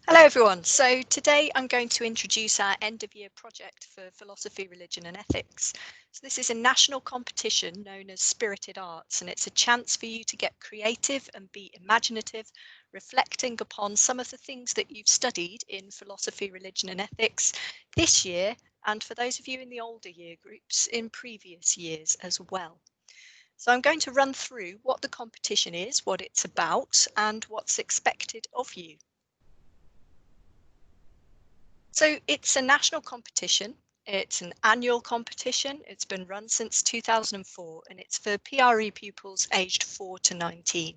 Hello everyone. So today I'm going to introduce our end of year project for philosophy, religion and ethics. So this is a national competition known as Spirited Arts, and it's a chance for you to get creative and be imaginative, reflecting upon some of the things that you've studied in philosophy, religion and ethics this year, and for those of you in the older year groups in previous years as well. So I'm going to run through what the competition is, what it's about, and what's expected of you. So it's a national competition. It's an annual competition. It's been run since 2004 and it's for PRE pupils aged 4 to 19.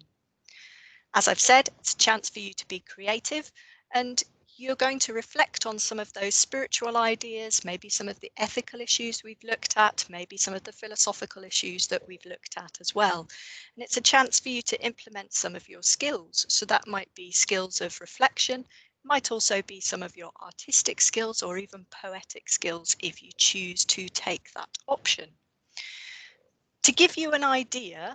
As I've said, it's a chance for you to be creative and you're going to reflect on some of those spiritual ideas, maybe some of the ethical issues we've looked at, maybe some of the philosophical issues that we've looked at as well. And it's a chance for you to implement some of your skills. So that might be skills of reflection, might also be some of your artistic skills or even poetic skills if you choose to take that option. To give you an idea,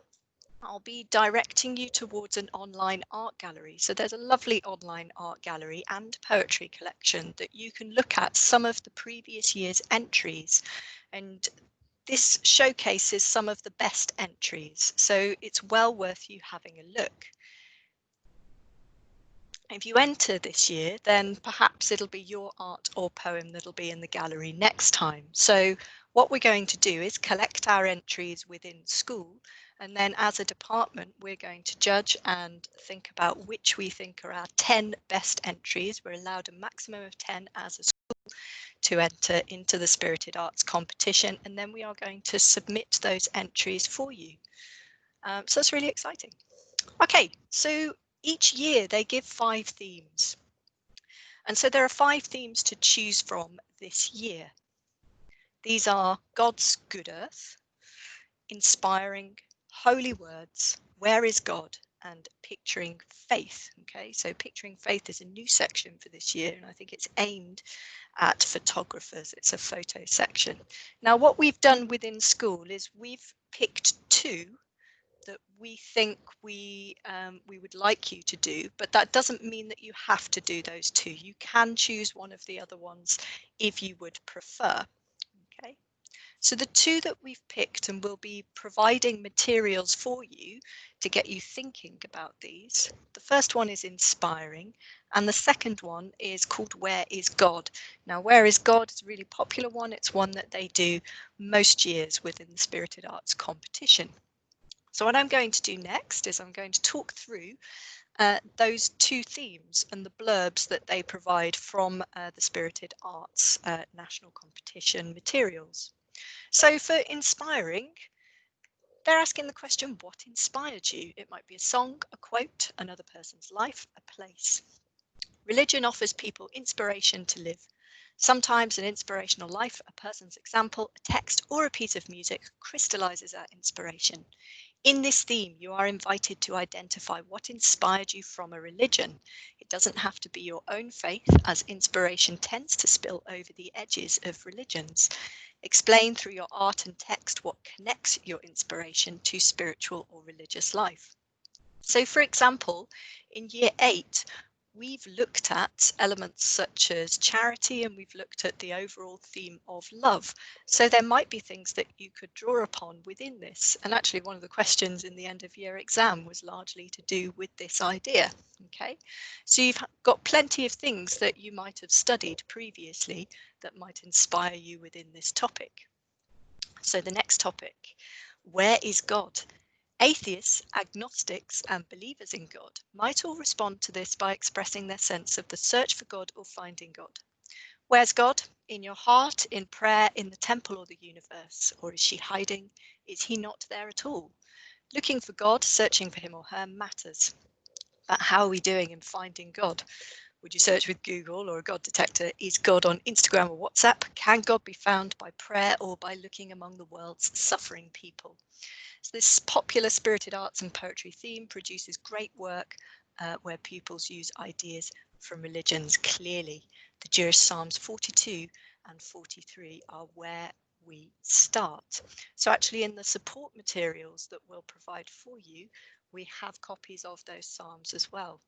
I'll be directing you towards an online art gallery. So there's a lovely online art gallery and poetry collection that you can look at some of the previous year's entries, and this showcases some of the best entries. So it's well worth you having a look. If you enter this year, then perhaps it'll be your art or poem that'll be in the gallery next time. So what we're going to do is collect our entries within school, and then as a department, we're going to judge and think about which we think are our 10 best entries. We're allowed a maximum of 10 as a school to enter into the Spirited Arts competition, and then we are going to submit those entries for you. So it's really exciting. Okay, so each year they give 5 themes. And so there are 5 themes to choose from this year. These are God's good earth, inspiring, holy words, where is God, and picturing faith. Okay, so picturing faith is a new section for this year, and I think it's aimed at photographers. It's a photo section. Now, what we've done within school is we've picked 2 that we think we would like you to do, but that doesn't mean that you have to do those 2. You can choose one of the other ones if you would prefer. Okay, so the 2 that we've picked, and we'll be providing materials for you to get you thinking about these. The first one is inspiring, and the second one is called Where is God? Now, Where is God is a really popular one. It's one that they do most years within the Spirited Arts competition. So what I'm going to do next is I'm going to talk through those 2 themes and the blurbs that they provide from the Spirited Arts national competition materials. So for inspiring, they're asking the question, what inspired you? It might be a song, a quote, another person's life, a place. Religion offers people inspiration to live. Sometimes an inspirational life, a person's example, a text, or a piece of music crystallizes that inspiration. In this theme, you are invited to identify what inspired you from a religion. It doesn't have to be your own faith, as inspiration tends to spill over the edges of religions. Explain through your art and text what connects your inspiration to spiritual or religious life. So, for example, in year 8, we've looked at elements such as charity, and we've looked at the overall theme of love. So there might be things that you could draw upon within this. And actually one of the questions in the end of year exam was largely to do with this idea. Okay, so you've got plenty of things that you might have studied previously that might inspire you within this topic. So the next topic, where is God? Atheists, agnostics, and believers in God might all respond to this by expressing their sense of the search for God or finding God. Where's God? In your heart, in prayer, in the temple or the universe? Or is she hiding? Is he not there at all? Looking for God, searching for him or her matters. But how are we doing in finding God? Would you search with Google or a God detector? Is God on Instagram or WhatsApp? Can God be found by prayer or by looking among the world's suffering people? So this popular Spirited Arts and poetry theme produces great work where pupils use ideas from religions clearly. The Jewish Psalms 42 and 43 are where we start. So actually in the support materials that we'll provide for you, we have copies of those Psalms as well.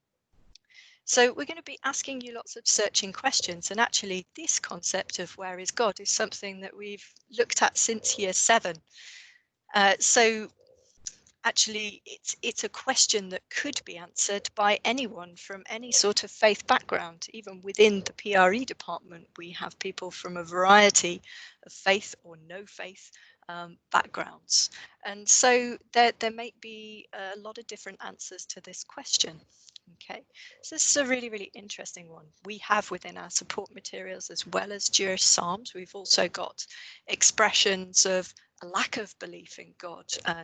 So we're going to be asking you lots of searching questions, and actually this concept of where is God is something that we've looked at since year 7. So actually it's a question that could be answered by anyone from any sort of faith background. Even within the PRE department, we have people from a variety of faith or no faith backgrounds. And so there may be a lot of different answers to this question. Okay, so this is a really, really interesting one. We have within our support materials, as well as Jewish Psalms, we've also got expressions of a lack of belief in God.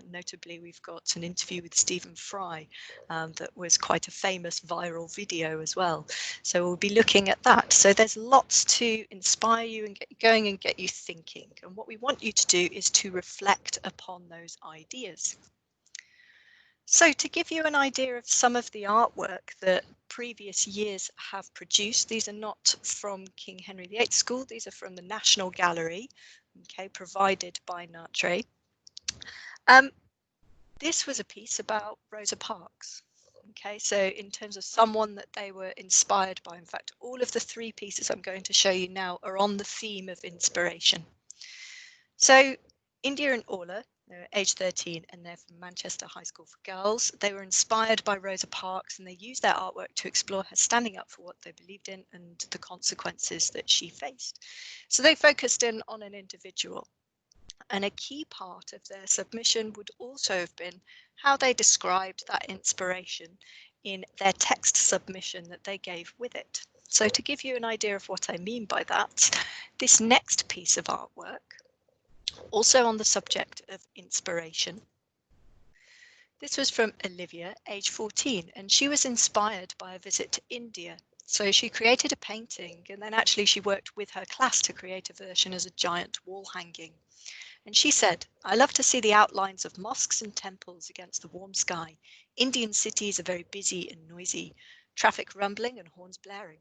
Notably, we've got an interview with Stephen Fry that was quite a famous viral video as well. So we'll be looking at that. So there's lots to inspire you and get you going and get you thinking. And what we want you to do is to reflect upon those ideas. So to give you an idea of some of the artwork that previous years have produced, these are not from King Henry VIII School, these are from the National Gallery, okay, provided by Natre. This was a piece about Rosa Parks. Okay, so in terms of someone that they were inspired by, in fact, all of the 3 pieces I'm going to show you now are on the theme of inspiration. So India and Orla, they're age 13 and they're from Manchester High School for Girls. They were inspired by Rosa Parks and they used their artwork to explore her standing up for what they believed in and the consequences that she faced. So they focused in on an individual. And a key part of their submission would also have been how they described that inspiration in their text submission that they gave with it. So to give you an idea of what I mean by that, this next piece of artwork, also on the subject of inspiration. This was from Olivia, age 14, and she was inspired by a visit to India. So she created a painting and then actually she worked with her class to create a version as a giant wall hanging. And she said, I love to see the outlines of mosques and temples against the warm sky. Indian cities are very busy and noisy, traffic rumbling and horns blaring.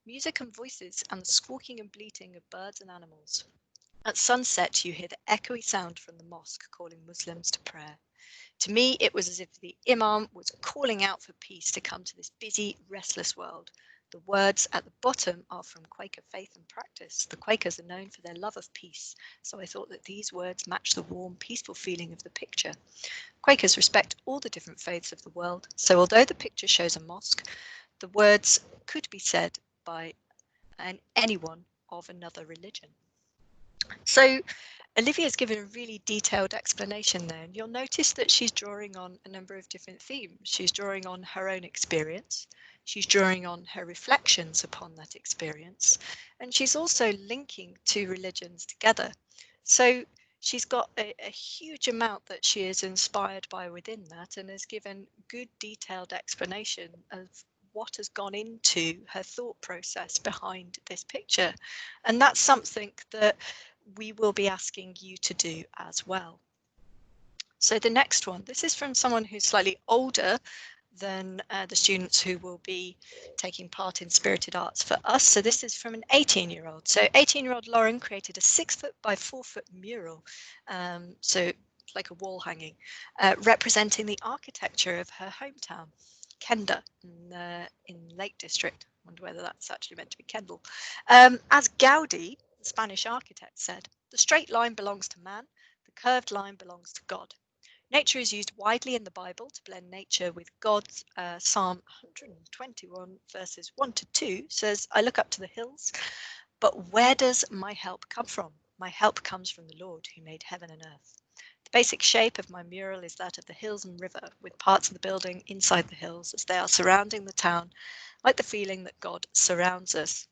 Music and voices and the squawking and bleating of birds and animals. At sunset, you hear the echoey sound from the mosque calling Muslims to prayer. To me, it was as if the Imam was calling out for peace to come to this busy, restless world. The words at the bottom are from Quaker Faith and Practice. The Quakers are known for their love of peace, so I thought that these words match the warm, peaceful feeling of the picture. Quakers respect all the different faiths of the world, so although the picture shows a mosque, the words could be said by anyone of another religion. So Olivia's given a really detailed explanation there, and you'll notice that she's drawing on a number of different themes. She's drawing on her own experience, she's drawing on her reflections upon that experience, and she's also linking 2 religions together. So she's got a huge amount that she is inspired by within that and has given good detailed explanation of what has gone into her thought process behind this picture. And that's something that we will be asking you to do as well. So the next one, this is from someone who's slightly older than the students who will be taking part in Spirited Arts for us. So this is from an 18-year-old. So 18-year-old Lauren created a 6-foot by 4-foot mural, so like a wall hanging, representing the architecture of her hometown, Kenda, in Lake District. I wonder whether that's actually meant to be Kendall. As Gaudi, the Spanish architect, said, the straight line belongs to man, the curved line belongs to God. Nature is used widely in the Bible to blend nature with God's. Psalm 121 verses 1 to 2 says, I look up to the hills, but where does my help come from? My help comes from the Lord who made heaven and earth. The basic shape of my mural is that of the hills and river, with parts of the building inside the hills as they are surrounding the town, like the feeling that God surrounds us.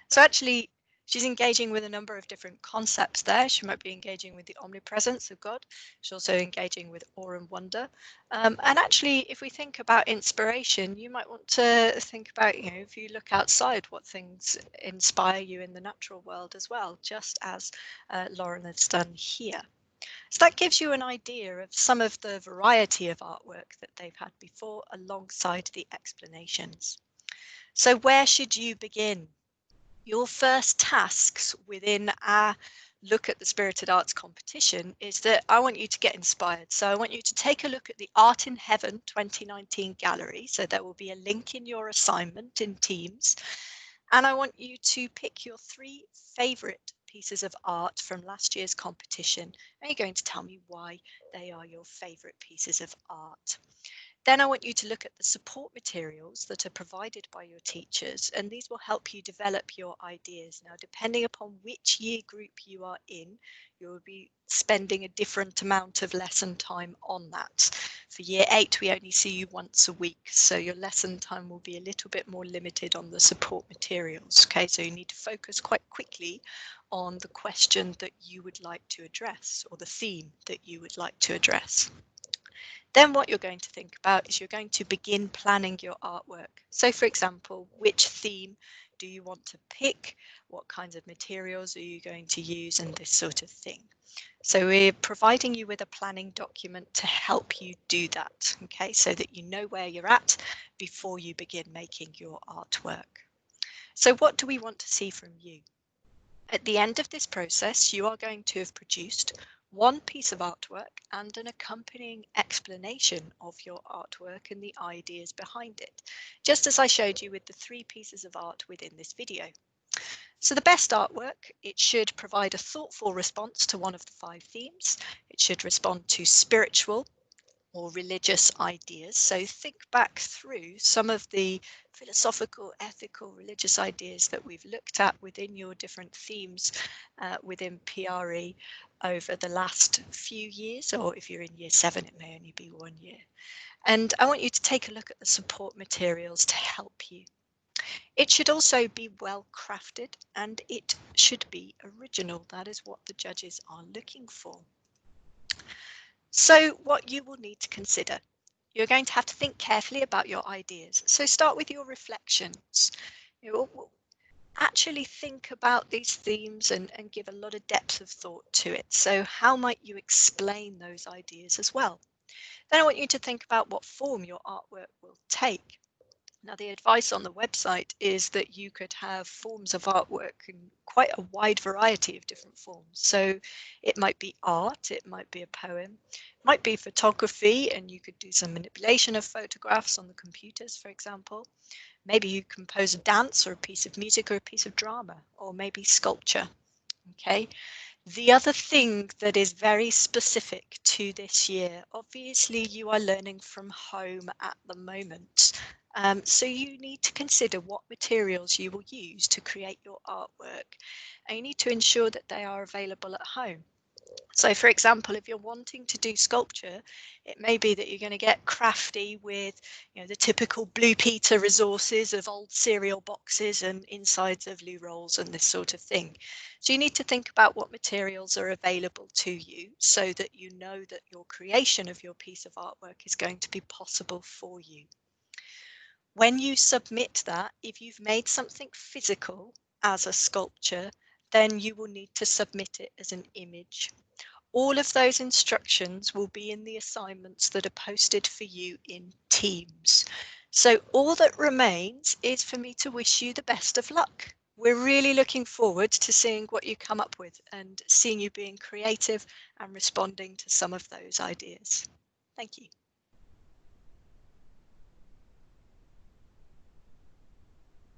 So actually, she's engaging with a number of different concepts there. She might be engaging with the omnipresence of God. She's also engaging with awe and wonder. And actually, if we think about inspiration, you might want to think about, if you look outside, what things inspire you in the natural world as well, just as Lauren has done here. So that gives you an idea of some of the variety of artwork that they've had before alongside the explanations. So where should you begin? Your first tasks within our look at the Spirited Arts competition is that I want you to get inspired. So I want you to take a look at the Art in Heaven 2019 gallery. So there will be a link in your assignment in Teams. And I want you to pick your 3 favorite pieces of art from last year's competition. And you're going to tell me why they are your favorite pieces of art. Then I want you to look at the support materials that are provided by your teachers, and these will help you develop your ideas. Now, depending upon which year group you are in, you will be spending a different amount of lesson time on that. For year 8, we only see you once a week, so your lesson time will be a little bit more limited on the support materials. Okay, so you need to focus quite quickly on the question that you would like to address or the theme that you would like to address. Then what you're going to think about is you're going to begin planning your artwork. So for example, which theme do you want to pick? What kinds of materials are you going to use and this sort of thing. So we're providing you with a planning document to help you do that, okay, so that you know where you're at before you begin making your artwork. So what do we want to see from you? At the end of this process, you are going to have produced one piece of artwork and an accompanying explanation of your artwork and the ideas behind it, just as I showed you with the 3 pieces of art within this video. So the best artwork, it should provide a thoughtful response to one of the 5 themes. It should respond to spiritual or religious ideas. So think back through some of the philosophical, ethical, religious ideas that we've looked at within your different themes within PRE over the last few years, or if you're in year 7, it may only be 1 year. And I want you to take a look at the support materials to help you. It should also be well crafted and it should be original. That is what the judges are looking for. So what you will need to consider, you're going to have to think carefully about your ideas. So start with your reflections. Actually think about these themes and give a lot of depth of thought to it. So how might you explain those ideas as well? Then I want you to think about what form your artwork will take. Now, the advice on the website is that you could have forms of artwork in quite a wide variety of different forms. So it might be art, it might be a poem, it might be photography, and you could do some manipulation of photographs on the computers, for example. Maybe you compose a dance or a piece of music or a piece of drama, or maybe sculpture. Okay. The other thing that is very specific to this year, obviously you are learning from home at the moment. So you need to consider what materials you will use to create your artwork, and you need to ensure that they are available at home. So for example, if you're wanting to do sculpture, it may be that you're going to get crafty with, the typical Blue Peter resources of old cereal boxes and insides of loo rolls and this sort of thing. So you need to think about what materials are available to you so that you know that your creation of your piece of artwork is going to be possible for you. When you submit that, if you've made something physical as a sculpture, then you will need to submit it as an image. All of those instructions will be in the assignments that are posted for you in Teams. So all that remains is for me to wish you the best of luck. We're really looking forward to seeing what you come up with and seeing you being creative and responding to some of those ideas. Thank you.